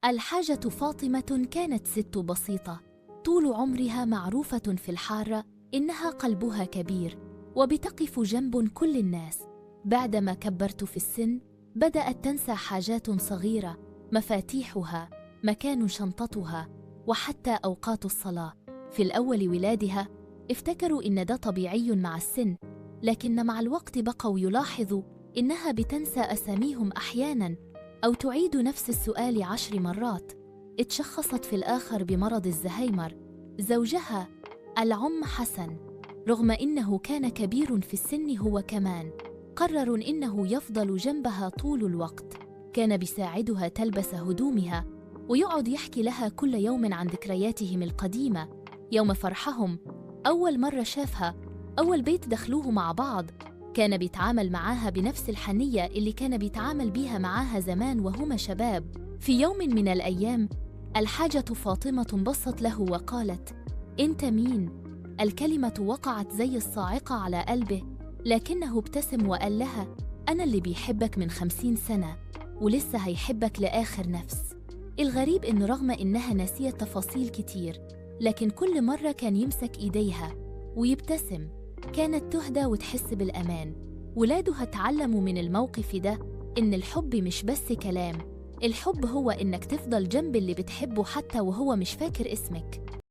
الحاجة فاطمة كانت ست بسيطة، طول عمرها معروفة في الحارة إنها قلبها كبير وبتقف جنب كل الناس. بعدما كبرت في السن بدأت تنسى حاجات صغيرة، مفاتيحها، مكان شنطتها، وحتى أوقات الصلاة. في الأول ولادها افتكروا إن ده طبيعي مع السن، لكن مع الوقت بقوا يلاحظوا إنها بتنسى أساميهم أحياناً أو تعيد نفس السؤال 10 مرات. اتشخصت في الآخر بمرض الزهايمر. زوجها العم حسن رغم إنه كان كبير في السن هو كمان قرر إنه يفضل جنبها طول الوقت. كان بيساعدها تلبس هدومها ويقعد يحكي لها كل يوم عن ذكرياتهم القديمة، يوم فرحهم، أول مرة شافها، أول بيت دخلوه مع بعض. كان بيتعامل معاها بنفس الحنية اللي كان بيتعامل بيها معاها زمان وهما شباب. في يوم من الأيام الحاجة فاطمة انبصت له وقالت: أنت مين؟ الكلمة وقعت زي الصاعقة على قلبه، لكنه ابتسم وقال لها: أنا اللي بيحبك من 50 سنة ولسه هيحبك لآخر نفس. الغريب إن رغم إنها نسيت تفاصيل كتير، لكن كل مرة كان يمسك إيديها ويبتسم. كانت تهدى وتحس بالأمان. ولادها اتعلموا من الموقف ده إن الحب مش بس كلام، الحب هو إنك تفضل جنب اللي بتحبه حتى وهو مش فاكر اسمك.